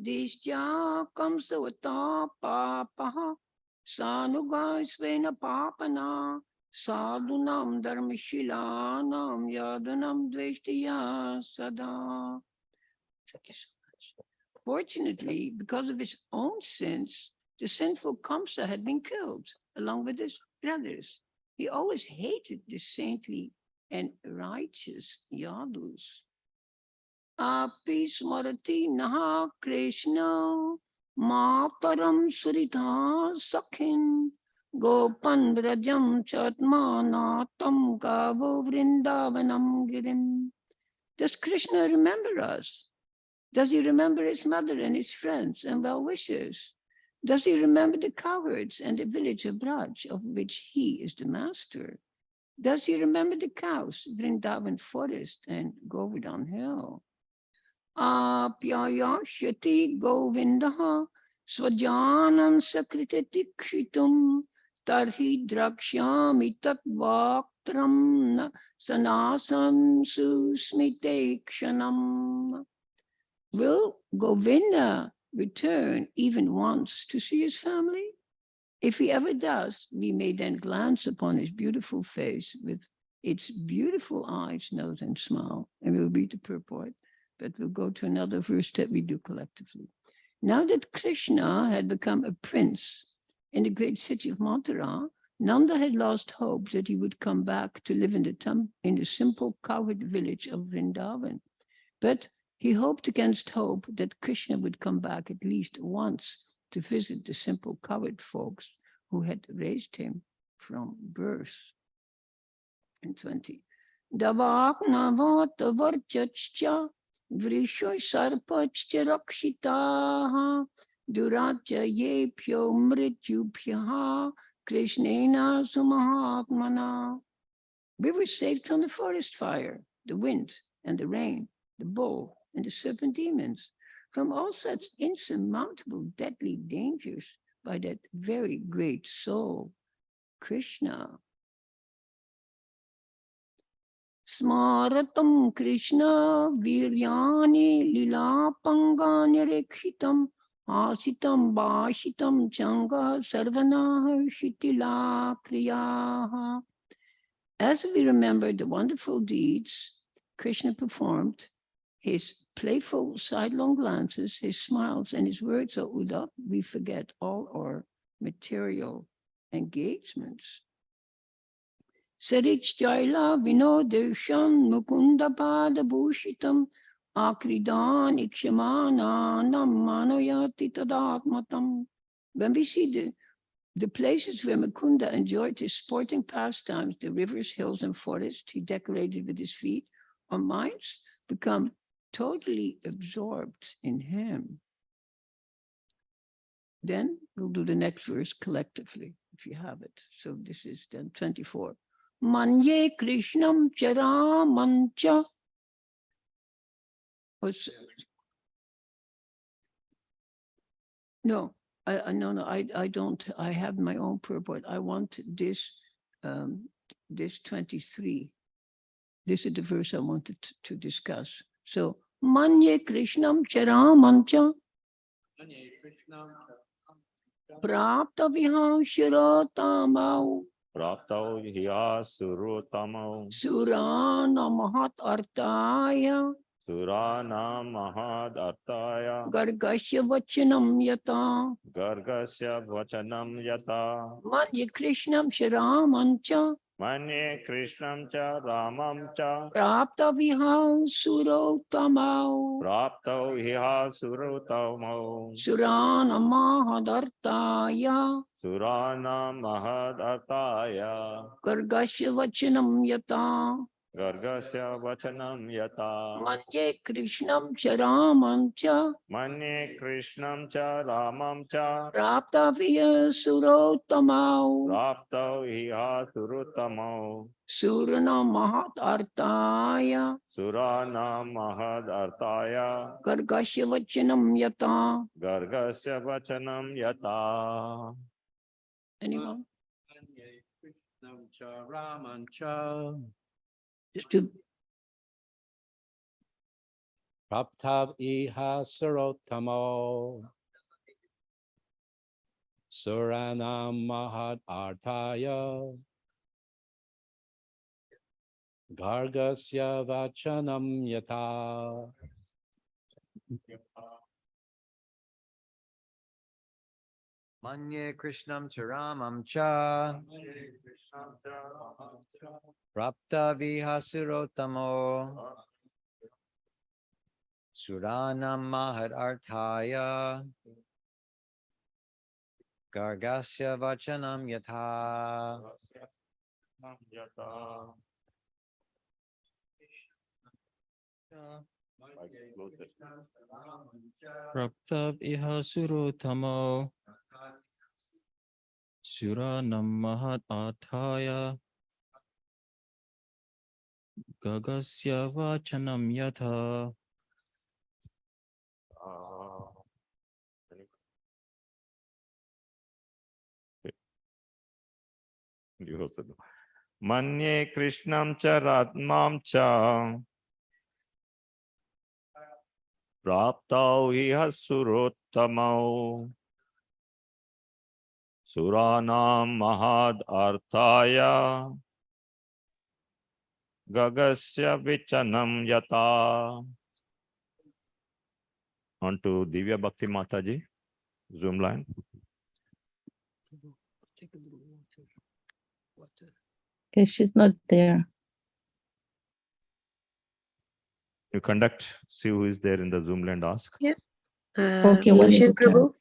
Disya kamsavata papaha sanuga svena papana sadhunam dharmashilanam yadanam dveshtiya sada. Thank you so much. Fortunately, because of his own sins, the sinful Kamsa had been killed along with his brothers. He always hated the saintly and righteous Yadus. Api smarati naha Krishna mataram surita sakhin gopan brajam chatmanatam gavo vrindavanam girim. Does Krishna remember us? Does he remember his mother and his friends and well-wishers? Does he remember the cowherds and the village of Braj, of which he is the master? Does he remember the cows, Vrindavan forest and Govardhan hill? Apyaya shati govindaha swajanan sakriti dikshitum tarhi drakshami tat vaktram sanasam susmite kshanam. Will Govinda return even once to see his family? If he ever does, we may then glance upon his beautiful face with its beautiful eyes, nose, and smile, and we'll read the purport, but we'll go to another verse that we do collectively. Now that Krishna had become a prince in the great city of Mathura, Nanda had lost hope that he would come back to live in the simple cowherd village of Vrindavan. But he hoped against hope that Krishna would come back at least once to visit the simple cowherd folks who had raised him from birth. And 20. Davak navat varchachcha vrishoy sarpachcha rakshitaha duratya yepyo mrityubhyaha krishnena sumahatmana. We were saved from the forest fire, the wind and the rain, the bull and the serpent demons, from all such insurmountable deadly dangers by that very great soul, Krishna. Smaratam Krishna viryani lila pangani rekshitam asitam bashitam changa sarvana shitila kriyaha. As we remember the wonderful deeds Krishna performed, his playful sidelong glances, his smiles, and his words of Uda, we forget all our material engagements. Sarich Jaila Vinodeshan Mukunda Pada Bhushitam Akridan Ikshamananam Manoyati Tadatmatam. When we see the places where Mukunda enjoyed his sporting pastimes, the rivers, hills, and forests he decorated with his feet, our minds become totally absorbed in him. Then we'll do the next verse collectively, if you have it. So this is then 24. Manye Krishnam Chara Mancha. No, I don't. I have my own purport. I want this, this 23. This is the verse I wanted to discuss. So, Manye Krishnam Chara Mancha Prapta Vihashirotamau Praptau hiya surutamau Surana Mahat Artaya Surana mahad artaya Gargasya Vachanam Yata Gargasya vachanam yata Manye Krishnam Chara Mancha Manye Krishnam cha Ramam cha Prapta Vihasurotamau Praptau hiya surutamau Surana Mahadartaya Surana mahad artaya Gargasya Vachanam Yata Gargasya vachanam yata Manye Krishnam Charamancha Manye Krishnam cha Ramam cha Prapta Vya Surotamau Praptau hiya surutamau Surana Mahat Artaya Surana mahad artaya Gargasya Vachanam Yata. Gargasya vachanam yata. Anyone? Ramancha. Just to Praptav iha sarottamo Suranam mahad arthaya Gargasya vachanam yata. Manye Krishnam Charamam Cha Prapta Vihasirotamo Suranam Mahad Arthaya Gargasya Vachanam Yatha. Praptav iha surotamo Suranam mahat athaya Gagasya vachanam yatha. Manye Krishnam cha Ratmam cha Praptau iha surottamau Suranam mahad arthaya Gagasya vichanam yata. On to Divya Bhakti Mataji, Zoom line. Take a little water. Okay, she's not there. You conduct, see who is there in the Zoom line, ask. Yeah. Okay, one Lucian at a time. Prabhu.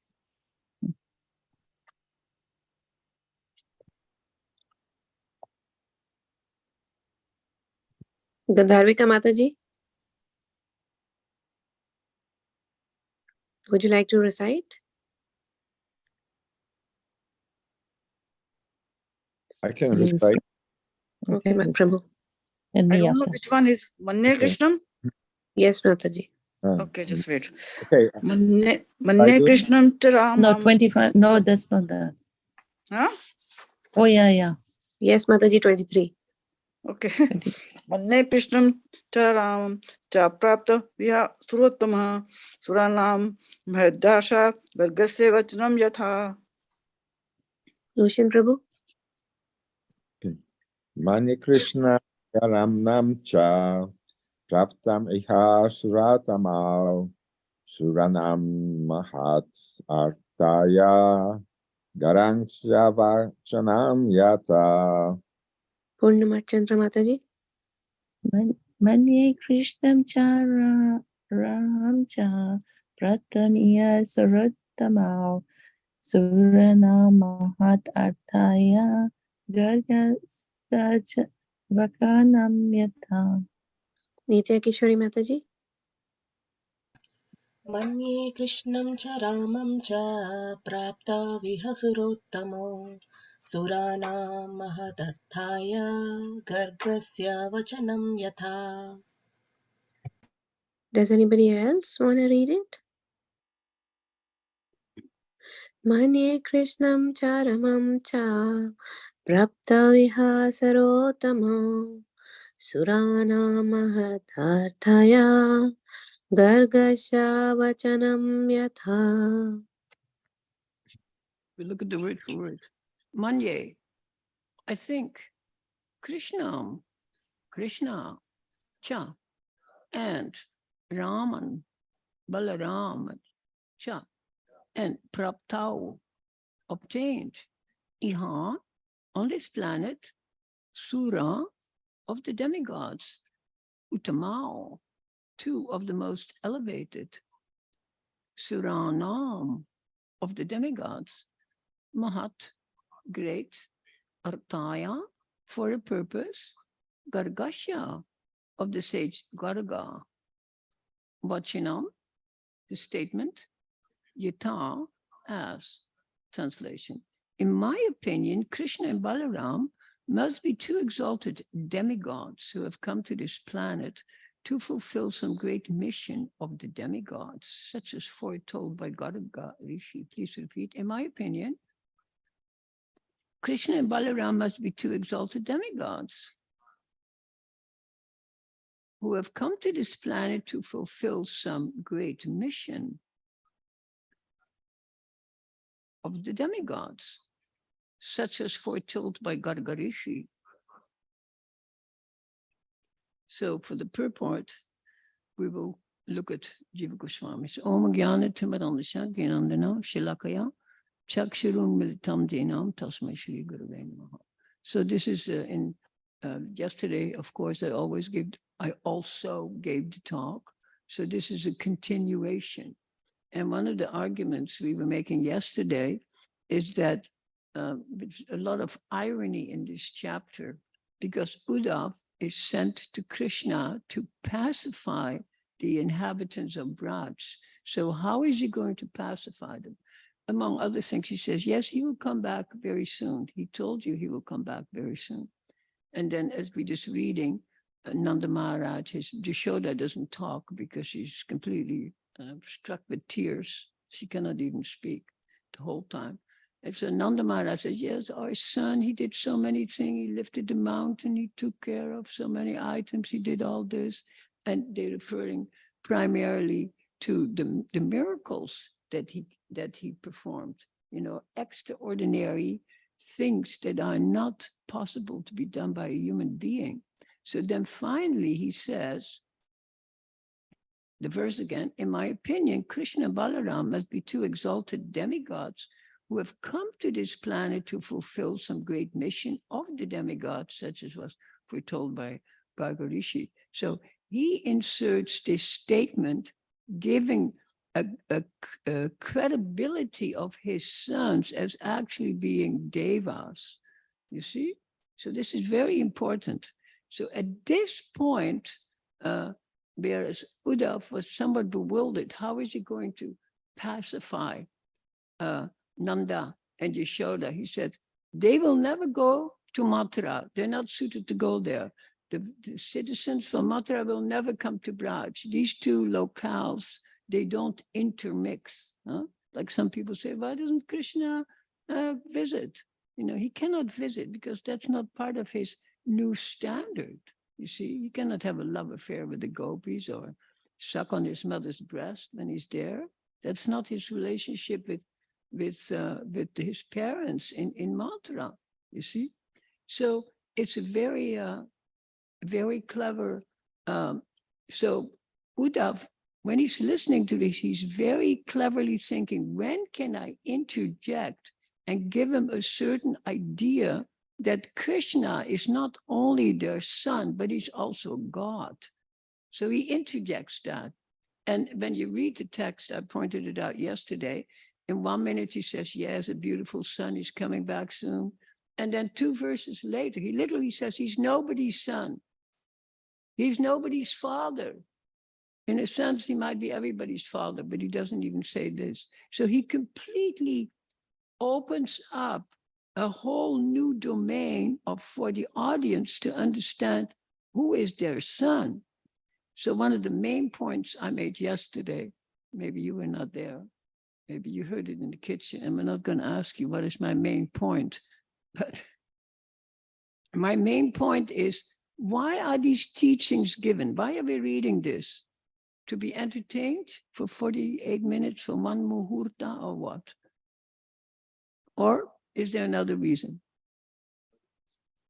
Gandharvika Mataji. Would you like to recite? I can Yes. recite. Okay, yes. Prabhu. And I me don't know after. which one is Manye Okay. Krishnam. Yes, Mataji. Okay, just wait. Okay. Manye do- Krishnam Charamam. No, 25. No, that's not that. Huh? Oh, yeah. Yes, Mataji, 23. Okay. Manye Krishnam Charamam Cha Prapta Viha Surottama Suranam Mahadasha Gargasya Vachanam Yatha. Lucian Prabhu. Manye Krishna Yaramnam Cha Praptam Iha Suratamal Suranam Mahat Artaya Garangsya Vachanam Yata. Purnima Chandra Mataji. Manye Krishnam Chara Ramcha Pratamiya Sarottamal Surana Mahat Arthaya Garga Sacha Vakanam Yatha. Nitya Kishori Mataji. Manye Krishnam cha Ramam cha Prapta Vihasurottamo Surana Mahadarthaya Gargasya Vachanam Yatha. Does anybody else want to read it? Manye Krishnam Charamam Cha Prapta Vihasarotamo Surana Mahadarthaya Gargasya Vachanam Yatha. We look at the word for word. Manye, I think, Krishna, Cha, and Raman, Balaram, Cha, and Praptau, obtained, Iha, on this planet, Sura, of the demigods, Utamao, two of the most elevated, Suranam, of the demigods, Mahat, great, Artaya, for a purpose, Gargasya, of the sage Garga, Vachinam, the statement, Yata, as, translation. In my opinion, Krishna and Balaram must be two exalted demigods who have come to this planet to fulfill some great mission of the demigods, such as foretold by Garga Rishi. Please repeat. In my opinion, Krishna and Balaram must be two exalted demigods. who have come to this planet to fulfill some great mission of the demigods, such as foretold by Gargarishi. So for the purport, we will look at Jiva Goswami's Om Jnana Timarandasya Jnanandana Shilakaya Chakshurun Militam Dinam Tasmai Shri Gurave Namaha. So this is in yesterday, of course, I also gave the talk. So this is a continuation. And one of the arguments we were making yesterday is that there's a lot of irony in this chapter, because Uddhav is sent to Krishna to pacify the inhabitants of Braj. So how is he going to pacify them? Among other things, he says, yes, he will come back very soon. He told you he will come back very soon. And then as we just reading, Nanda Maharaj, his Jashoda doesn't talk because she's completely struck with tears. She cannot even speak the whole time. And so Nanda Maharaj says, yes, our son, he did so many things. He lifted the mountain. He took care of so many items. He did all this. And they're referring primarily to the miracles that he performed, extraordinary things that are not possible to be done by a human being. So then finally he says, the verse again, in my opinion, Krishna and Balaram must be two exalted demigods who have come to this planet to fulfill some great mission of the demigods, such as was foretold by Gargarishi. So he inserts this statement, giving a credibility of his sons as actually being devas. You see? So this is very important. So at this point, whereas Uddhav was somewhat bewildered, how is he going to pacify Nanda and Yashoda? He said, they will never go to Mathura. They're not suited to go there. The citizens from Mathura will never come to Braj. These two locales, they don't intermix. Like some people say, why doesn't Krishna visit? He cannot visit because that's not part of his new standard. You see, he cannot have a love affair with the gopis or suck on his mother's breast when he's there. That's not his relationship with his parents in Mathura, you see. So it's a very, very clever. So Uddhav, when he's listening to this, he's very cleverly thinking, when can I interject and give him a certain idea that Krishna is not only their son, but he's also God. So he interjects that. And when you read the text, I pointed it out yesterday, in 1 minute he says, yes, a beautiful son is coming back soon. And then 2 verses later, he literally says he's nobody's son. He's nobody's father. In a sense, he might be everybody's father, but he doesn't even say this. So he completely opens up a whole new domain for the audience to understand who is their son. So one of the main points I made yesterday, maybe you were not there, maybe you heard it in the kitchen, and I'm not going to ask you what is my main point, but my main point is, why are these teachings given? Why are we reading this? To be entertained for 48 minutes for one muhurta or what? Or is there another reason?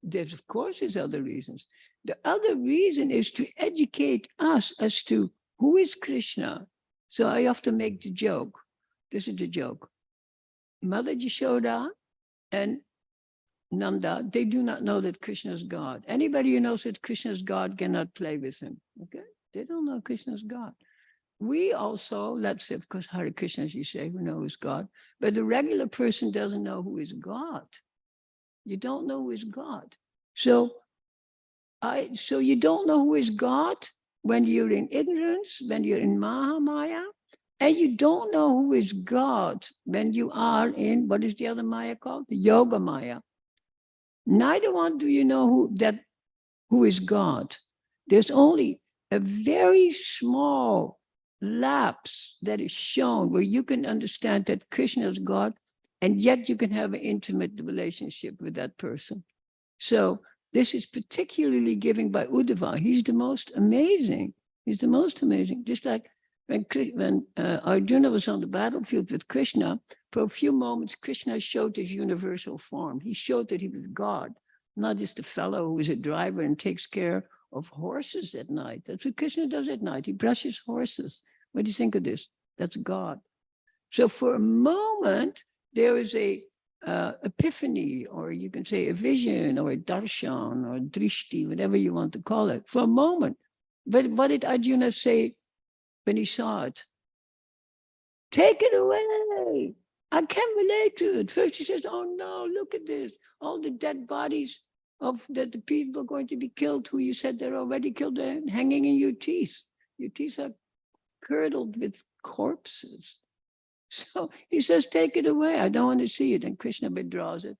There's, of course, there's other reasons. The other reason is to educate us as to who is Krishna. So I often make the joke. This is the joke. Mother Jashoda and Nanda, they do not know that Krishna is God. Anybody who knows that Krishna is God cannot play with him. Okay? They don't know Krishna is God. We also, let's say, of course, Hare Krishna, as you say, who knows God, but the regular person doesn't know who is God. You don't know who is God. So you don't know who is God when you're in ignorance, when you're in Mahamaya, and you don't know who is God when you are in, what is the other Maya called? The Yoga Maya. Neither one do you know who is God. There's only a very small lapse that is shown where you can understand that Krishna is God, and yet you can have an intimate relationship with that person. So This is particularly given by Uddhava. He's the most amazing. He's the most amazing. Just like when Arjuna was on the battlefield with Krishna, for a few moments, Krishna showed his universal form. He showed that he was God, not just a fellow who is a driver and takes care of horses at night. That's what Krishna does at night. He brushes horses. What do you think of this? That's God. So for a moment, there is a epiphany, or you can say a vision, or a darshan, or drishti, whatever you want to call it, for a moment. But what did Arjuna say when he saw it? Take it away. I can't relate to it. First he says, oh no, look at this. All the dead bodies of the people going to be killed, who you said they're already killed, they're hanging in your teeth. Your teeth are curdled with corpses. So he says, take it away. I don't want to see it. And Krishna withdraws it.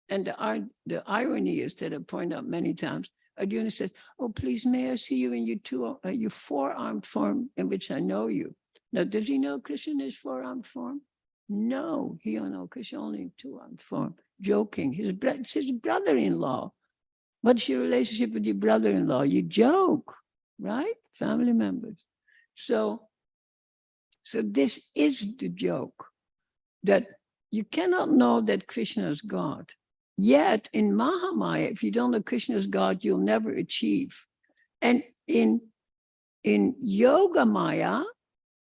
And the irony is that I point out many times, Arjuna says, oh, please, may I see you in your four-armed form in which I know you. Now, does he know Krishna in his four-armed form? No, he don't know Krishna only in two-armed form. Joking. It's his brother-in-law. What's your relationship with your brother-in-law? You joke, right? Family members. So this is the joke, that you cannot know that Krishna is God. Yet in Mahamaya, if you don't know Krishna is God, you'll never achieve. And in Yoga Maya,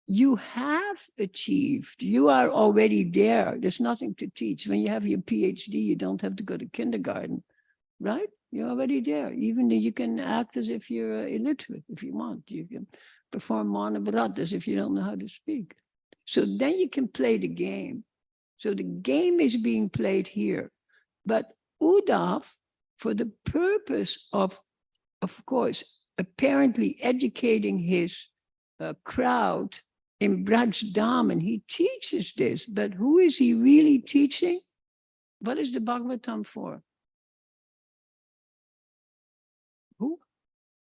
you have achieved. You are already there. There's nothing to teach. When you have your PhD, you don't have to go to kindergarten, right? You're already there. Even you can act as if you're illiterate if you want. You can perform Manavarat as if you don't know how to speak. So then you can play the game. So the game is being played here. But Uddhav, for the purpose of course, apparently educating his crowd in Braj Dham, and he teaches this, but who is he really teaching? What is the Bhagvatam for? Who?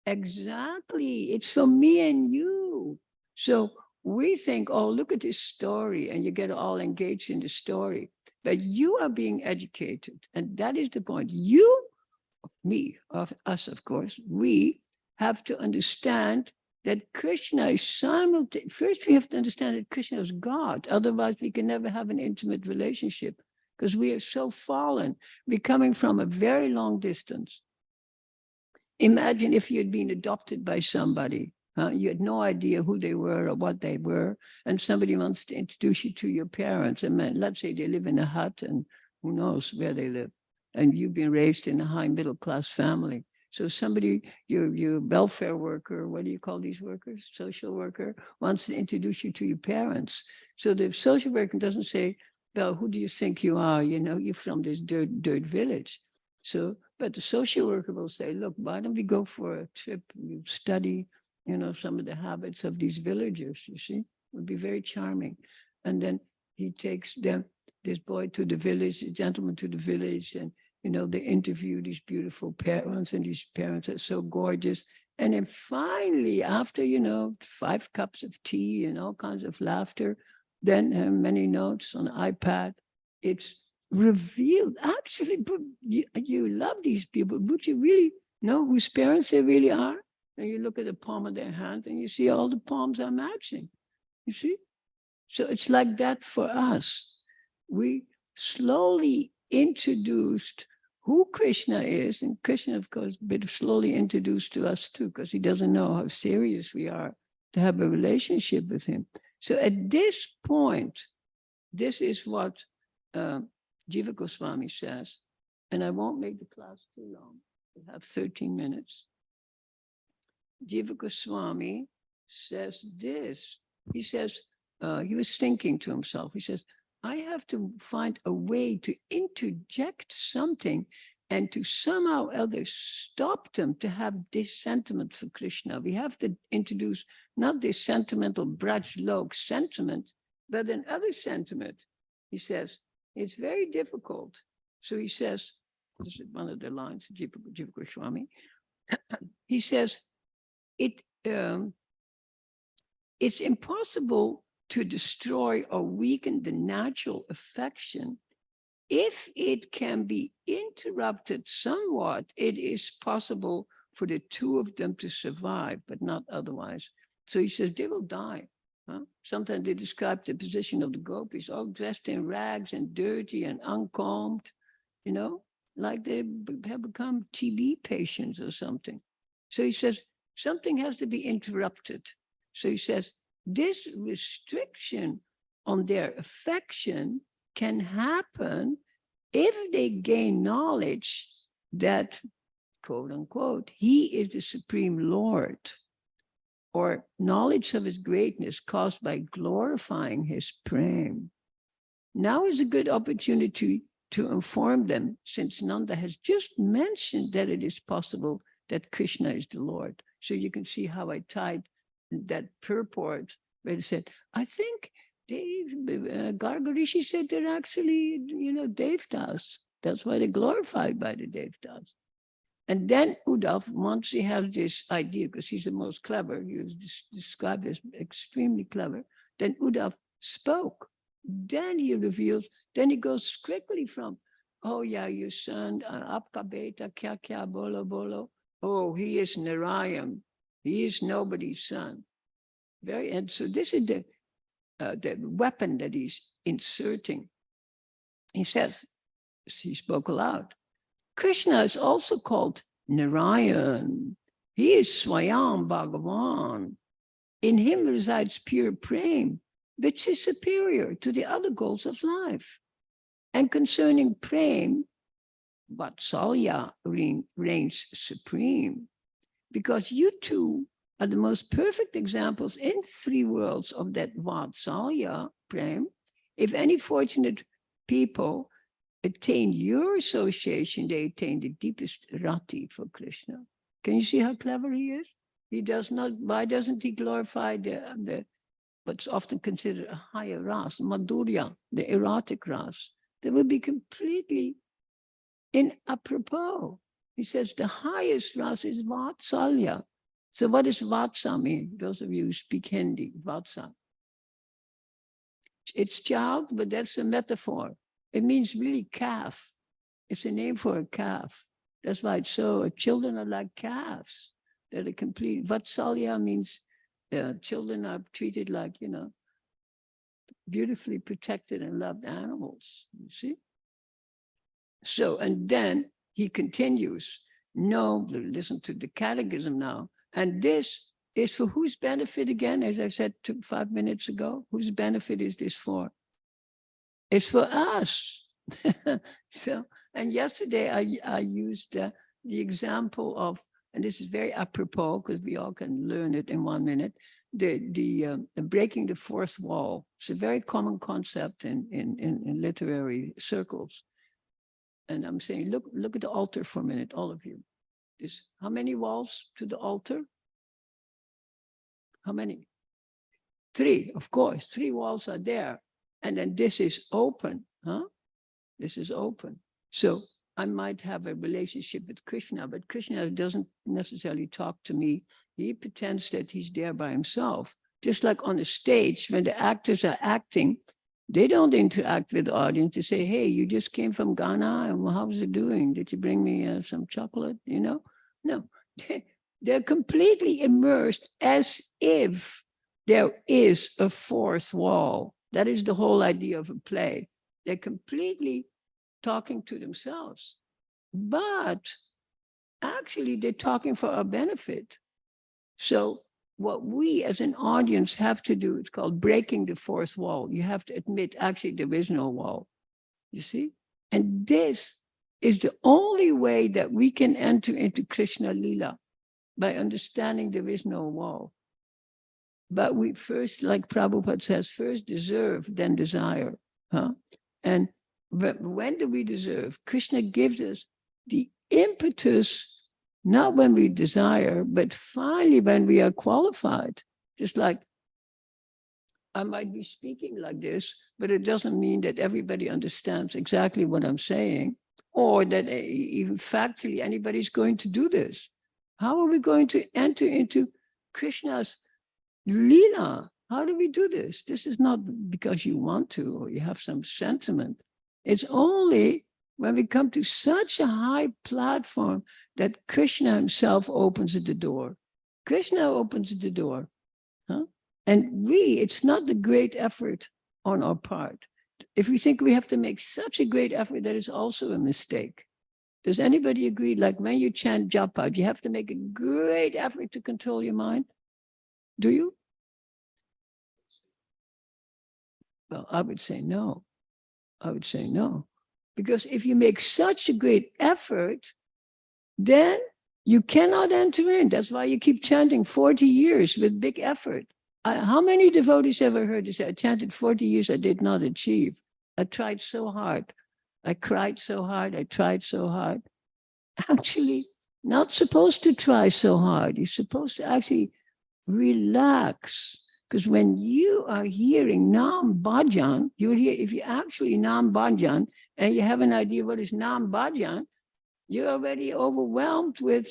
Exactly, it's for me and you. So we think, oh, look at this story, and you get all engaged in the story. But you are being educated, and that is the point. You, me, of us, of course, we have to understand that Krishna is simultaneous. First, we have to understand that Krishna is God. Otherwise, we can never have an intimate relationship, because we are so fallen. We're coming from a very long distance. Imagine if you had been adopted by somebody. You had no idea who they were or what they were, and somebody wants to introduce you to your parents. And let's say they live in a hut, and who knows where they live, and you've been raised in a high middle class family. So somebody, your welfare worker, what do you call these workers? Social worker, wants to introduce you to your parents. So the social worker doesn't say, well, who do you think you are? You know, you're from this dirt village. So, but the social worker will say, look, why don't we go for a trip? You study, you know, some of the habits of these villagers, you see? It would be very charming. And then he takes this boy to the village, a gentleman to the village, and, you know, they interview these beautiful parents, and these parents are so gorgeous. And then finally, after, you know, 5 cups of tea and all kinds of laughter, then many notes on the iPad, it's revealed. Actually, but you love these people, but you really know whose parents they really are? And you look at the palm of their hand and you see all the palms are matching, you see? So it's like that for us. We slowly introduced who Krishna is, and Krishna, of course, bit slowly introduced to us too, because he doesn't know how serious we are to have a relationship with him. So at this point, this is what Jiva Goswami says, and I won't make the class too long. We have 13 minutes. Jiva Goswami says this. He says, he was thinking to himself, he says, I have to find a way to interject something and to somehow or other stop them to have this sentiment for Krishna. We have to introduce not this sentimental Braj Lok sentiment, but another sentiment. He says, it's very difficult. So he says, this is one of the lines of Jiva Goswami. He says, it's impossible to destroy or weaken the natural affection if it can be interrupted somewhat, it is possible for the two of them to survive, but not otherwise. So he says they will die. Huh? Sometimes they describe the position of the gopis, all dressed in rags and dirty and uncombed, you know, like they have become TB patients or something. So he says something has to be interrupted. So he says this restriction on their affection can happen if they gain knowledge that, quote unquote, he is the Supreme Lord, or knowledge of his greatness caused by glorifying his prem. Now is a good opportunity to inform them, since Nanda has just mentioned that it is possible that Krishna is the Lord. So you can see how I tied that purport where it said, I think Garga Rishi said they're actually, Devtas. That's why they're glorified by the Devtas. And then Uddhav, once he has this idea, because he's the most clever, he was described as extremely clever, then Uddhav spoke. Then he reveals, then he goes strictly from, oh yeah, your son, Apka Beta, Kya Kya, Bolo Bolo. Oh, he is Narayan. He is nobody's son. And so this is the weapon that he's inserting. He says, he spoke aloud, Krishna is also called Narayan. He is Swayam Bhagavan. In him resides pure prem, which is superior to the other goals of life. And concerning prem, Vatsalya reigns supreme, because you two are the most perfect examples in 3 worlds of that Vatsalya prem. If any fortunate people attain your association, they attain the deepest rati for Krishna. Can you see how clever he is? He does not, why doesn't he glorify the what's often considered a higher ras, Madhurya, the erotic ras? That would be completely inapropos. He says the highest ras is Vatsalya. So what does Vatsa mean? Those of you who speak Hindi, Vatsa. It's child, but that's a metaphor. It means really calf. It's a name for a calf. That's why it's so, children are like calves. They're a complete, Vatsalya means children are treated like, beautifully protected and loved animals, you see? So, and then he continues, no, listen to the catechism now. And this is for whose benefit again, as I said 5 minutes ago, whose benefit is this for? It's for us. So, and yesterday I used the example of, and this is very apropos because we all can learn it in 1 minute, the breaking the fourth wall. It's a very common concept in literary circles. And I'm saying, look at the altar for a minute, all of you. How many walls to the altar? How many? 3, of course. 3 walls are there. And then this is open, huh? This is open. So I might have a relationship with Krishna, but Krishna doesn't necessarily talk to me. He pretends that he's there by himself. Just like on the stage, when the actors are acting, they don't interact with the audience to say, hey, you just came from Ghana, and how's it doing? Did you bring me some chocolate, No, they're completely immersed as if there is a fourth wall. That is the whole idea of a play. They're completely talking to themselves, but actually they're talking for our benefit. So what we as an audience have to do, it's called breaking the fourth wall. You have to admit, actually, there is no wall, you see? And this is the only way that we can enter into Krishna Lila, by understanding there is no wall. But we first, like Prabhupada says, first deserve, then desire. Huh? And when do we deserve? Krishna gives us the impetus, not when we desire, but finally when we are qualified. Just like I might be speaking like this, but it doesn't mean that everybody understands exactly what I'm saying, or that even factually anybody's going to do this. How are we going to enter into Krishna's Leela? How do we do this? This is not because you want to or you have some sentiment. It's only when we come to such a high platform that Krishna himself opens the door. Krishna opens the door. Huh? And it's not the great effort on our part. If we think we have to make such a great effort, that is also a mistake. Does anybody agree? Like when you chant japa, you have to make a great effort to control your mind? Do you? Well, I would say no. I would say no. Because if you make such a great effort, then you cannot enter in. That's why you keep chanting 40 years with big effort. How many devotees ever heard this? I chanted 40 years, I did not achieve. I tried so hard. I cried so hard. I tried so hard. Actually, not supposed to try so hard. You're supposed to actually relax. Because when you are hearing Nam Bhajan, if you actually Nam Bhajan and you have an idea what is Nam Bhajan, you're already overwhelmed with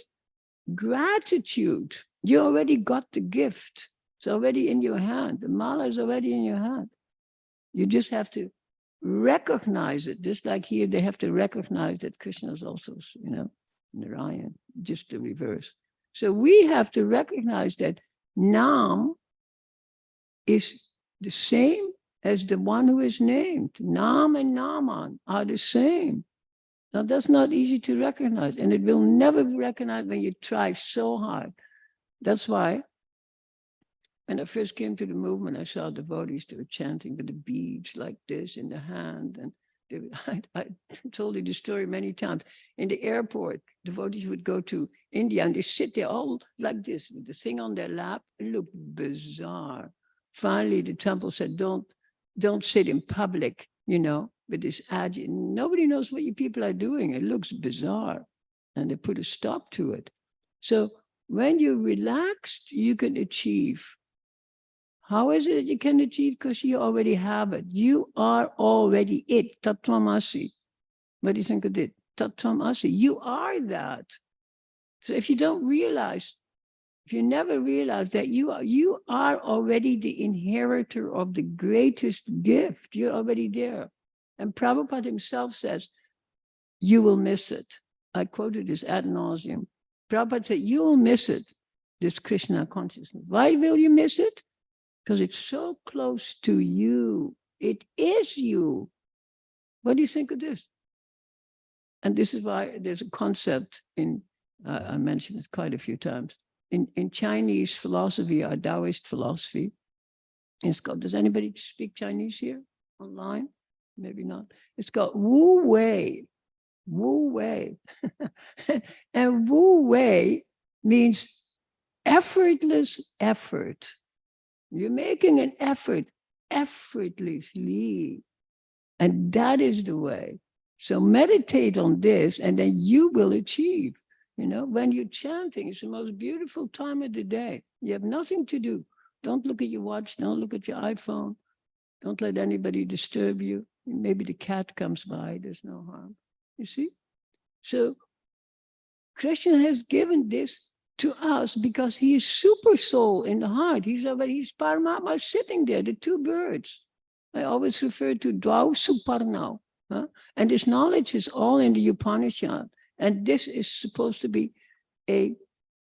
gratitude. You already got the gift. It's already in your hand. The mala is already in your hand. You just have to recognize it. Just like here, they have to recognize that Krishna is also, Narayan, just the reverse. So we have to recognize that Nam is the same as the one who is named. Nam and Naman are the same. Now, that's not easy to recognize, and it will never be recognized when you try so hard. That's why when I first came to the movement, I saw devotees that were chanting with the beads like this in the hand. And I told you the story many times. In the airport, devotees would go to India and they sit there all like this with the thing on their lap. It looked bizarre. Finally, the temple said, don't sit in public, with this agit. Nobody knows what you people are doing. It looks bizarre. And they put a stop to it. So when you're relaxed, you can achieve. How is it that you can achieve? Because you already have it. You are already it. Tattvamasi. What do you think of it? Tattvamasi. You are that. So if you don't realize, if you never realize that you are already the inheritor of the greatest gift, you're already there. And Prabhupada himself says, you will miss it. I quoted this ad nauseum. Prabhupada said, you will miss it, this Krishna consciousness. Why will you miss it? Because it's so close to you. It is you. What do you think of this? And this is why there's a concept in, I mentioned it quite a few times, in Chinese philosophy or Taoist philosophy. It's called, does anybody speak Chinese here online? Maybe not. It's called Wu Wei. Wu Wei. And Wu Wei means effortless effort. You're making an effort effortlessly. And that is the way. So meditate on this and then you will achieve. When you're chanting, it's the most beautiful time of the day. You have nothing to do. Don't look at your watch. Don't look at your iPhone. Don't let anybody disturb you. Maybe the cat comes by. There's no harm. You see? So Krishna has given this to us because he is super soul in the heart. He's Paramatma sitting there, the two birds. I always refer to Dvau Suparnau. And this knowledge is all in the Upanishad. And this is supposed to be not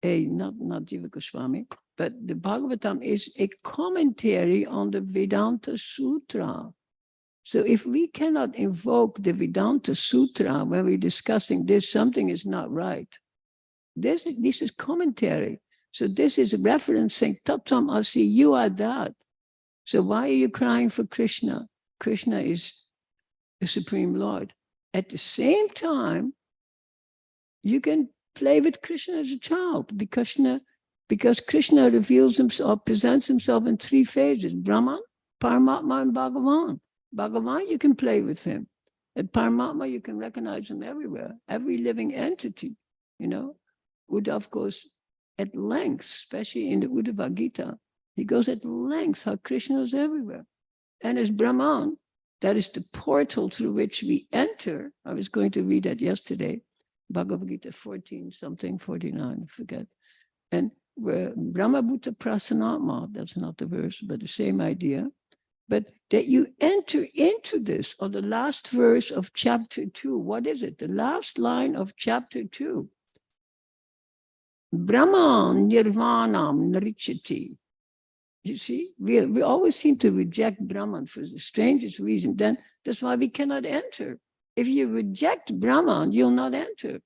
Jiva Goswami, but the Bhagavatam is a commentary on the Vedanta Sutra. So if we cannot invoke the Vedanta Sutra when we're discussing this, something is not right. This is commentary. So this is referencing Tattvam Asi, you are that. So why are you crying for Krishna? Krishna is the Supreme Lord. At the same time, you can play with Krishna as a child because Krishna reveals himself, presents himself in three phases: Brahman, Paramatma, and Bhagavan. Bhagavan, you can play with him. At Paramatma, you can recognize him everywhere, every living entity, Uddhav goes at length, especially in the Uddhava Gita, he goes at length how Krishna is everywhere. And as Brahman, that is the portal through which we enter. I was going to read that yesterday, Bhagavad Gita 14 something, 49, I forget. And Brahma Bhuta Prasanatma, that's not the verse, but the same idea. but that you enter into this, or the last verse of chapter 2. What is it? The last line of chapter 2. Brahman nirvanam nrichati. You see, we always seem to reject Brahman for the strangest reason. Then that's why we cannot enter. If you reject Brahman, you'll not enter.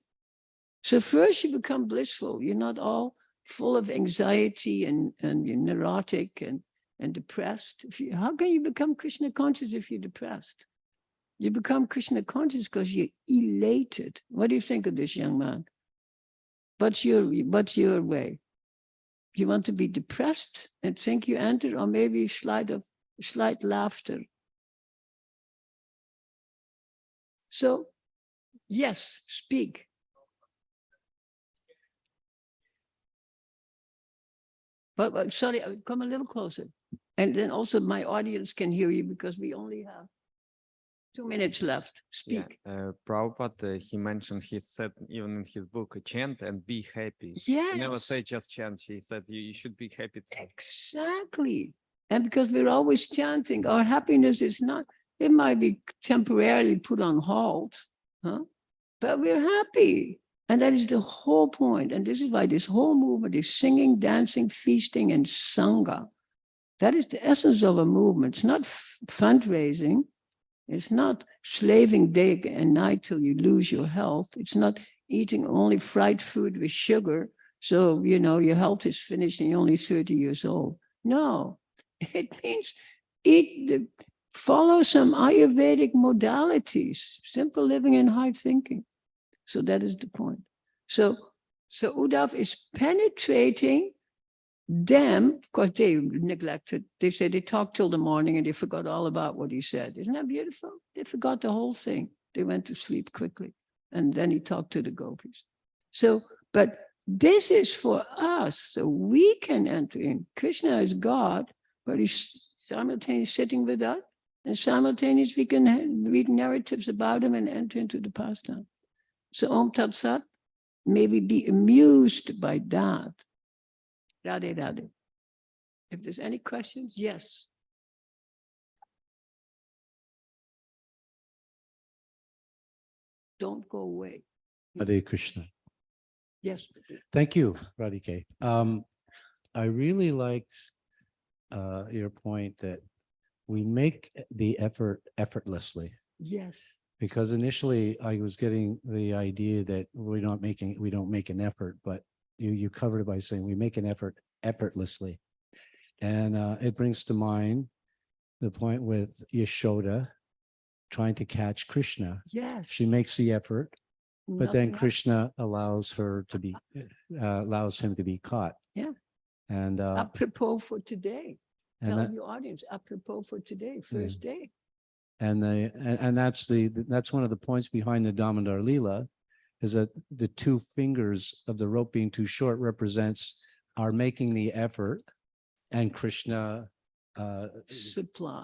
So first you become blissful. You're not all full of anxiety and you're neurotic and depressed. How can you become Krishna conscious if you're depressed? You become Krishna conscious because you're elated. What do you think of this, young man? What's your way? You want to be depressed and think you entered, or maybe slight laughter. So, yes, speak. But sorry, come a little closer. And then also my audience can hear you because we only have 2 minutes left. Speak. Yeah, Prabhupada, he mentioned, he said even in his book, chant and be happy. Yes. He never say just chant. He said you should be happy too. Exactly. And because we're always chanting, our happiness is not, it might be temporarily put on hold, huh? But we're happy. And that is the whole point. And this is why this whole movement is singing, dancing, feasting, and sangha. That is the essence of a movement. It's not fundraising. It's not slaving day and night till you lose your health. It's not eating only fried food with sugar. So, you know, your health is finished and you're only 30 years old. No, it means follow some Ayurvedic modalities, simple living and high thinking. So that is the point. So Uddhav is penetrating them. Of course, they neglected. They said they talked till the morning and they forgot all about what he said. Isn't that beautiful? They forgot the whole thing. They went to sleep quickly. And then he talked to the gopis. So, but this is for us, so we can enter in. Krishna is God, but he's simultaneously sitting with us, and simultaneously we can read narratives about him and enter into the pastime. So Om Tat Sat, may we be amused by that. Radhe Radhe. If there's any questions, yes. Don't go away. Hare Krishna. Yes. Thank you, Radhika. I really liked your point that we make the effort effortlessly. Yes. Because initially I was getting the idea that we don't make an effort, but you covered it by saying we make an effort effortlessly. And it brings to mind the point with Yashoda trying to catch Krishna. Yes. She makes the effort, but then Nothing Krishna allows him to be caught. Yeah. And apropos for today. and Tell that- your audience, apropos for today, first day. And that's one of the points behind the Damodar Leela, is that the 2 fingers of the rope being too short represents our making the effort, and Krishna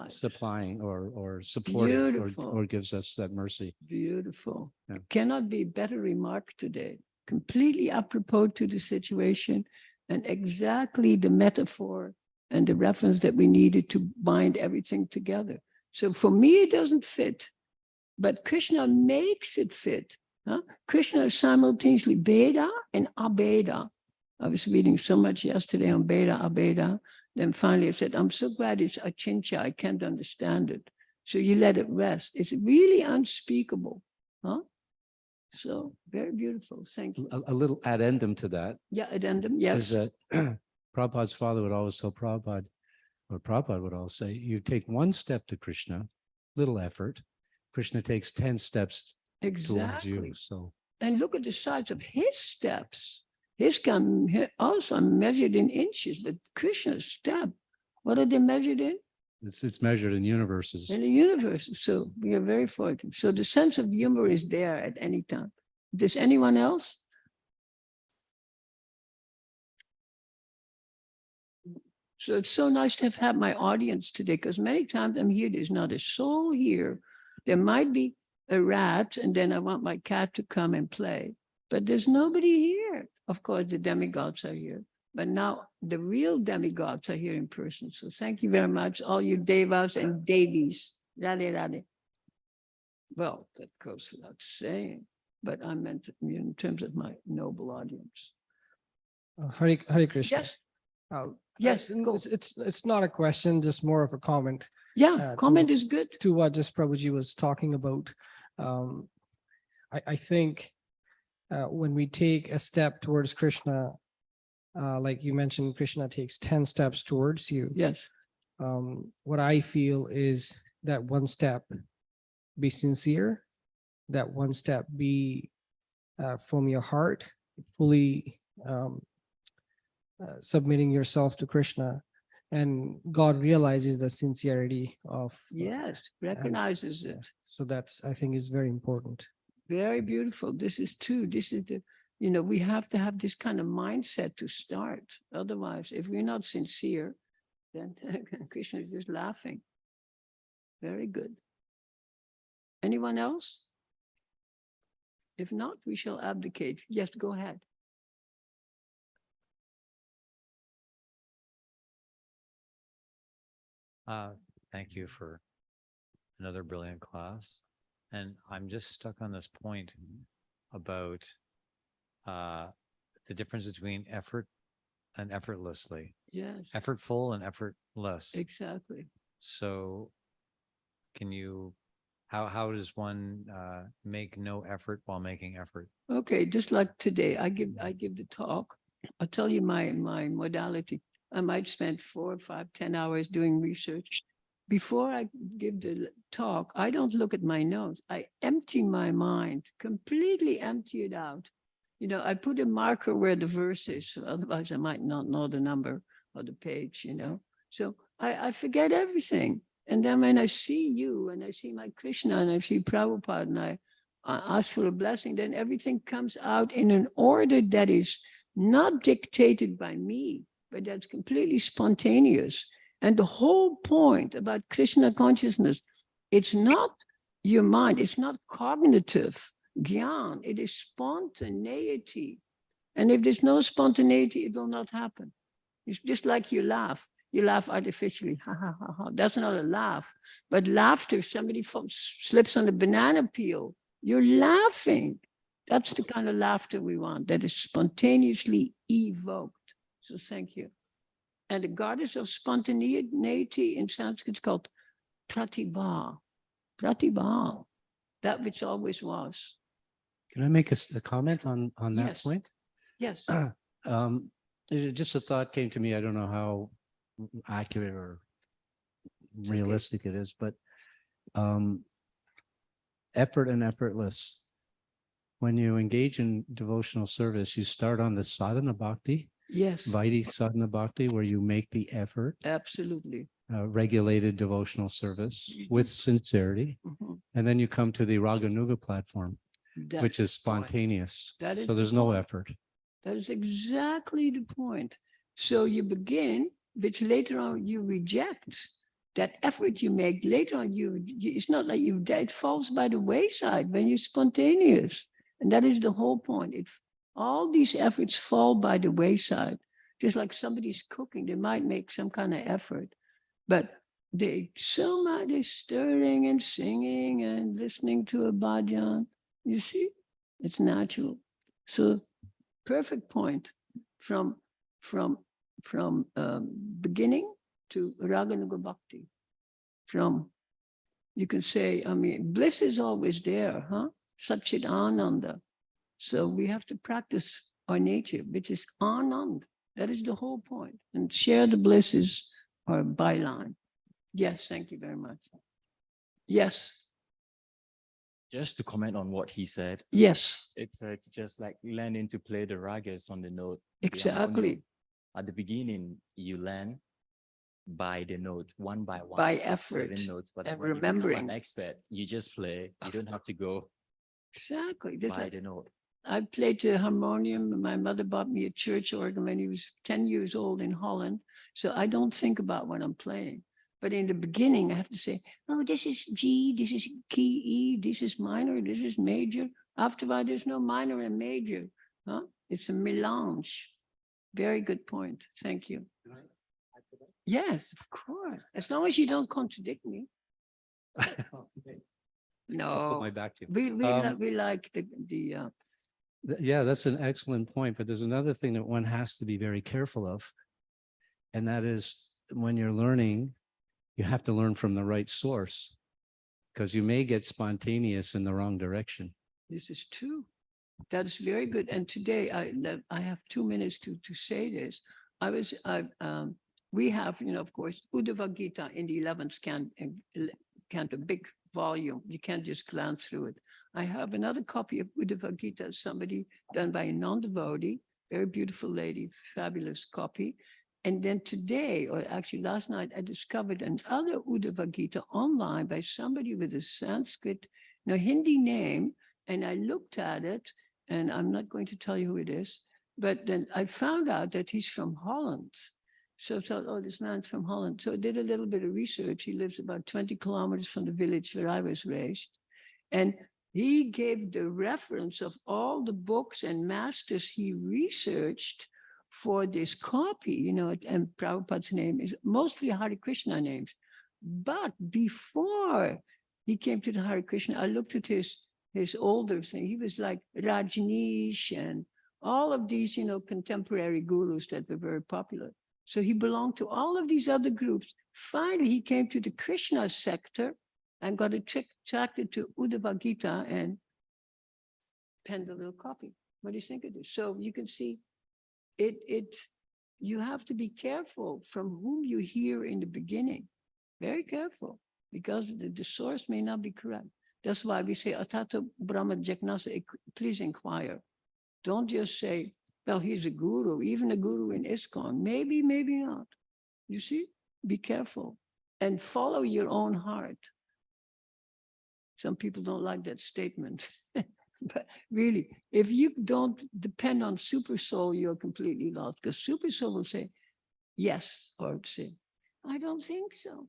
supplying or supporting or gives us that mercy. Beautiful. Yeah. Cannot be better remarked today. Completely apropos to the situation and exactly the metaphor and the reference that we needed to bind everything together. So for me, it doesn't fit, but Krishna makes it fit. Huh? Krishna is simultaneously Veda and Abeda. I was reading so much yesterday on Veda, Abeda. Then finally I said, I'm so glad it's Achincha, I can't understand it. So you let it rest. It's really unspeakable. Huh? So very beautiful. Thank you. A little addendum to that Yeah, addendum, yes. is that Prabhupada's father would always tell Prabhupada, or Prabhupada would always say, you take 1 step to Krishna, little effort. Krishna takes 10 steps towards Exactly. you. So, and look at the size of his steps. His can also measured in inches, but Krishna's step, what are they measured in? it's measured in universes. In the universe. So we are very fortunate. So the sense of humor is there at any time. Does anyone else? So it's so nice to have had my audience today, because many times I'm here, there's not a soul here. There might be a rat, and then I want my cat to come and play, but there's nobody here. Of course, the demigods are here. But now the real demigods are here in person. So thank you very much, all you devas and devis. Radhe Radhe. Well, that goes without saying, but I meant in terms of my noble audience. Hare Krishna. Yes, Uh, yes, go. it's not a question, just more of a comment. Yeah, comment is good. To what just Prabhuji was talking about. I think when we take a step towards Krishna, like you mentioned, Krishna takes 10 steps towards you. Yes, What I feel is that one step, be sincere, that one step be from your heart, fully submitting yourself to Krishna, and God realizes the sincerity of yes, recognizes it. so that's, I think, is very important. Very beautiful. This is true. This is the, we have to have this kind of mindset to start. Otherwise, if we're not sincere, then Krishna is just laughing. Very good. Anyone else? If not, we shall abdicate. Yes, go ahead. Thank you for another brilliant class. And I'm just stuck on this point about the difference between effort and effortlessly. Yes, Effortful and effortless. exactly. So can you, how does one make no effort while making effort? Okay, just like today, I give the talk. I'll tell you my modality. I might spend 4, 5, 10 hours doing research. Before I give the talk, I don't look at my notes. I empty my mind, completely empty it out. I put a marker where the verse is, so otherwise I might not know the number or the page, So I forget everything. And then when I see you and I see my Krishna and I see Prabhupada and I ask for a blessing, then everything comes out in an order that is not dictated by me, but that's completely spontaneous. And the whole point about Krishna consciousness, it's not your mind, it's not cognitive gyan, it is spontaneity. And if there's no spontaneity, it will not happen. It's just like you laugh artificially, ha, ha, ha, ha. That's not a laugh. But laughter, somebody slips on a banana peel, you're laughing. That's the kind of laughter we want, that is spontaneously evoked. So thank you. And the goddess of spontaneity in Sanskrit is called Pratibha. Pratibha, that which always was. Can I make a comment on that Yes. point? Yes. Just a thought came to me. I don't know how accurate or realistic it is, but effort and effortless. When you engage in devotional service, you start on the sadhana bhakti, Yes. Vaidhi sadhana bhakti, where you make the effort, Absolutely. regulated devotional service with sincerity. Mhm. And then you come to the Raganuga platform, which is That's the point. spontaneous. That is So the there's no point. effort. That is exactly the point. So you begin, which later on you reject. That effort you make later on, it's not like it falls by the wayside when you're spontaneous. And that is the whole point. All these efforts fall by the wayside. Just like somebody's cooking, they might make some kind of effort, but they're stirring and singing and listening to a bhajan. You see, it's natural. So perfect point from beginning to Raganuga Bhakti. You can say, bliss is always there, huh? Satchit Ananda. So we have to practice our nature, which is Anand. That is the whole point. And share the blisses or byline. Yes, thank you very much. Yes. Just to comment on what he said, Yes, it's just like learning to play the ragas on the note. the exactly. harmonium. At the beginning, you learn by the note, one by one. By the 7 effort notes, but and when you become remembering. an expert, you just play. You don't have to go Exactly. Just by like the note. I played the harmonium. My mother bought me a church organ when he was 10 years old in Holland. So I don't think about when I'm playing. But in the beginning, I have to say, oh, this is G, this is key E, this is minor, this is major. After a while, there's no minor and major. Huh? It's a melange. Very good point. Thank you. Yes, of course. As long as you don't contradict me. I'll put No, my back to you. we like the Yeah, that's an excellent point, but there's another thing that one has to be very careful of. And that is when you're learning, you have to learn from the right source because you may get spontaneous in the wrong direction. This is true. That's very good. And today I have 2 minutes to say this. We have, of course, Uddhava Gita in the 11th canto, big volume. You can't just glance through it. I have another copy of Uddhava Gita, somebody done by a non-devotee, very beautiful lady, fabulous copy. And then today, or actually last night, I discovered another Uddhava Gita online by somebody with a Sanskrit, Hindi name. And I looked at it, and I'm not going to tell you who it is, but then I found out that he's from Holland. So I thought, oh, this man's from Holland. So I did a little bit of research. He lives about 20 kilometers from the village where I was raised. And he gave the reference of all the books and masters he researched for this copy, and Prabhupada's name is mostly Hare Krishna names. But before he came to the Hare Krishna, I looked at his older thing. He was like Rajneesh and all of these, contemporary gurus that were very popular. So he belonged to all of these other groups. Finally, he came to the Krishna sector and got attracted to Uddhava Gita and penned a little copy. What do you think of this? So you can see you have to be careful from whom you hear in the beginning. Very careful, because the source may not be correct. That's why we say, Atata Brahma Jagnasa, please inquire. Don't just say, well, he's a guru, even a guru in ISKCON. Maybe, maybe not. You see, be careful and follow your own heart. Some people don't like that statement. But really, if you don't depend on Super Soul, you're completely lost, because Super Soul will say yes or say, I don't think so.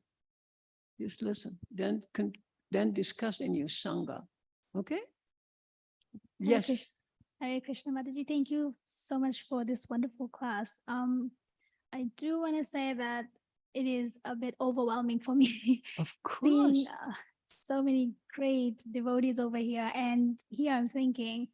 Just listen, then discuss in your Sangha. Okay? Yes. Hare Krishna, Mataji, thank you so much for this wonderful class. I do want to say that it is a bit overwhelming for me. Of course. Seeing so many great devotees over here. And here I'm thinking,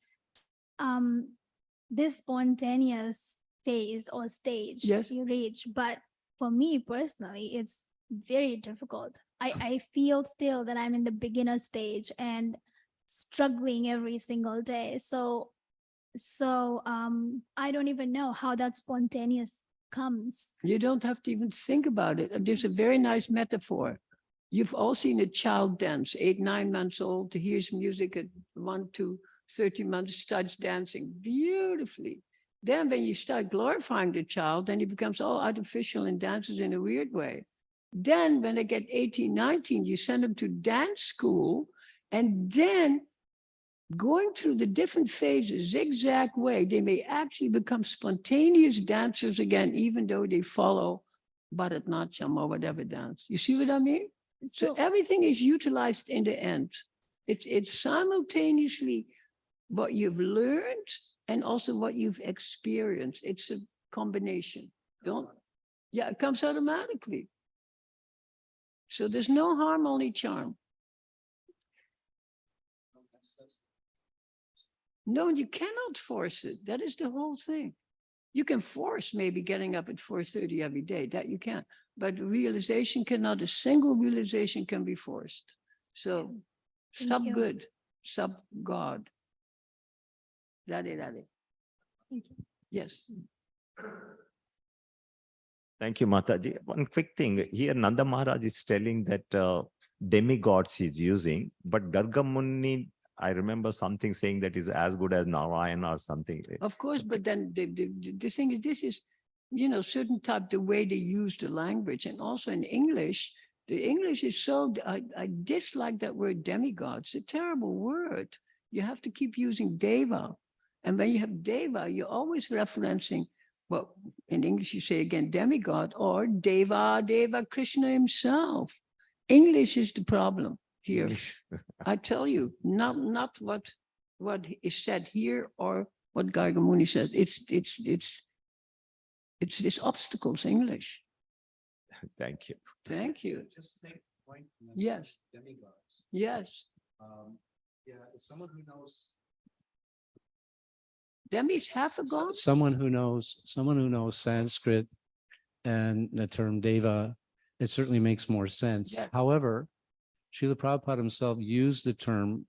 this spontaneous phase or stage you reach, but for me personally, it's very difficult. I feel still that I'm in the beginner stage and struggling every single day. So I don't even know how that spontaneous comes. You don't have to even think about it. There's a very nice metaphor. You've all seen a child dance, 8, 9 months old, hears music at 1 to 30 months, starts dancing beautifully. Then when you start glorifying the child, then he becomes all artificial and dances in a weird way. Then when they get 18, 19, you send them to dance school, and then going through the different phases, zigzag way, they may actually become spontaneous dancers again, even though they follow Bharatanatyam or whatever dance. You see what I mean? So everything is utilized in the end. It's simultaneously what you've learned and also what you've experienced. It's a combination. It comes automatically. So there's no harm, only charm. No, you cannot force it. That is the whole thing. You can force maybe getting up at 4:30 every day, that you can, but realization cannot, a single realization can be forced. So sub-good, sub-God. Radhe, Radhe. Thank you. Yes. Thank you, Mataji. One quick thing here, Nanda Maharaj is telling that demigods he's using, but Garga Muni, I remember something saying that is as good as Narayana or something. Of course, but then the thing is, this is, certain type, the way they use the language. And also in English, the English is so, I dislike that word demigod. It's a terrible word. You have to keep using deva. And when you have deva, you're always referencing, well, in English, you say again, demigod or Deva Krishna himself. English is the problem here. I tell you, not what is said here or what Gargamuni said. It's It's this obstacles English. Thank you. Thank you. Just think, point. Yes. Demigods. Yes. Yeah, someone who knows. Demi's half a god. Someone who knows Sanskrit and the term deva, it certainly makes more sense. Yes. However, Srila Prabhupada himself used the term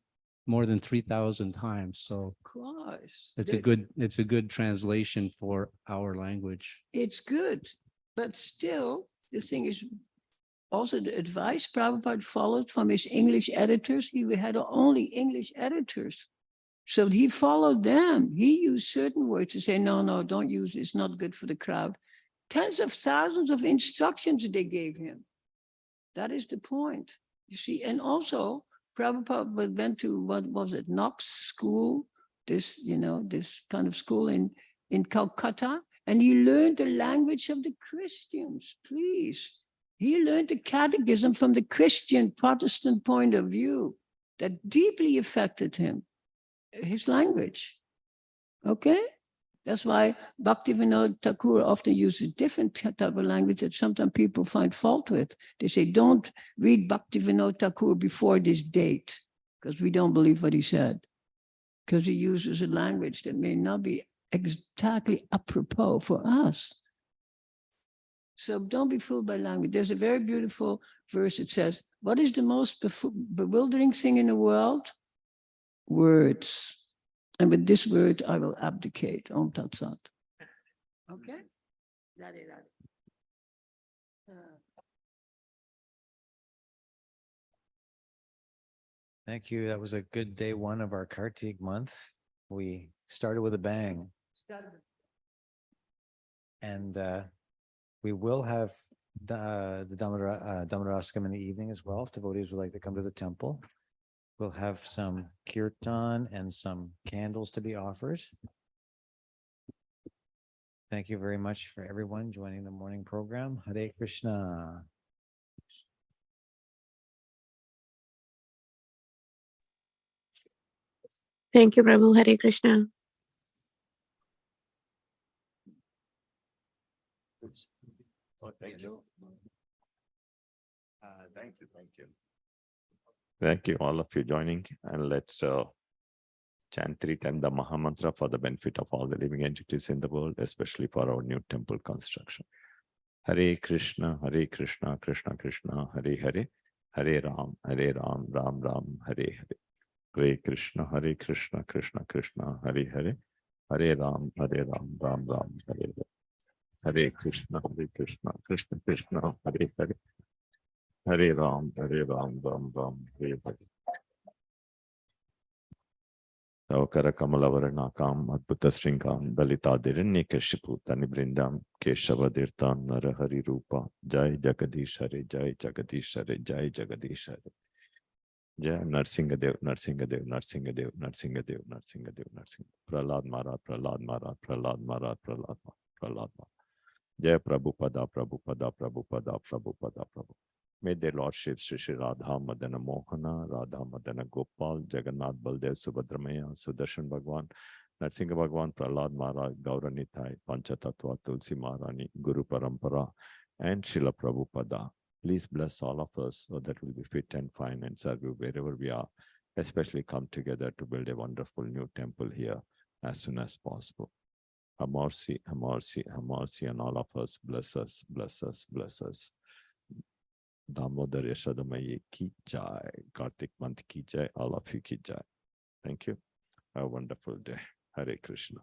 more than 3,000 times. So Of course. it's a good translation for our language. It's good, but still, the thing is also the advice Prabhupada followed from his English editors. He had only English editors. So he followed them. He used certain words to say, no, don't use this, not good for the crowd. Tens of thousands of instructions they gave him. That is the point, you see. And also, Prabhupada went to, what was it, Knox School, this kind of school in Calcutta, and he learned the language of the Christians, please. He learned the catechism from the Christian Protestant point of view that deeply affected him, his language. Okay? That's why Bhaktivinoda Thakur often uses different type of language that sometimes people find fault with. They say, don't read Bhaktivinoda Thakur before this date, because we don't believe what he said. Because he uses a language that may not be exactly apropos for us. So don't be fooled by language. There's a very beautiful verse that says, what is the most bewildering thing in the world? Words. And with this word, I will abdicate. Om Tat Sat. Okay? Radhe, Radhe. Thank you. That was a good day one of our Kartik month. We started with a bang. And we will have the Dhammarasakam in the evening as well, if devotees would like to come to the temple. We'll have some kirtan and some candles to be offered. Thank you very much for everyone joining the morning program. Hare Krishna. Thank you, Prabhu. Hare Krishna. Oh, thank you. Thank you. Thank you. Thank you, all of you joining. And let's chant 3 times the Maha Mantra for the benefit of all the living entities in the world, especially for our new temple construction. Hare Krishna, Krishna Krishna, Hare Hare, Hare Ram, Ram Ram, Hare Hare. Hare Krishna, Krishna Krishna, Hare Hare, Hare Ram, Ram Ram, Hare Hare. Hare Krishna, Krishna Krishna, Hare Hare, Hare Ram, Ram Ram, Hare Hare. Saukara Kamalavarnakam, Adbhuta Sringam, Dalitadiranyakashipu, Tanibrindam, Keshavadirtam, Narahari Rupa, Jai Jagadish Hare, Jai Jagadish Hare, Jai Jagadish Hare. Jai Narsingadev, Narsingadev, Narsingadev, Narsingadev, Narsingadev, Narsingadev. Prahlad Maharaj, Prahlad Maharaj, Prahlad Maharaj, Prahlad Maharaj, Prahlad Maharaj. Jai Prabhupada, Prabhupada, Prabhupada, Prabhupada, Prabhupada. May their Lordship Shri Radha Madana Mohana, Radha Madana Gopal, Jagannath Baldev Subhadramaya, Sudarshan Bhagwan, Narsingha Bhagwan, Prahlad Maharaj, Gauranitai, Panchatattva, Tulsi Maharani, Guru Parampara, and Srila Prabhupada. Please bless all of us so that we'll be fit and fine and serve you wherever we are, especially come together to build a wonderful new temple here as soon as possible. Have mercy, have mercy, have mercy on all of us. Bless us, bless us, bless us. Damodar Yashodamayi ki jai, Kartik month ki jai, all of you ki jai. Thank you. Have a wonderful day. Hare Krishna.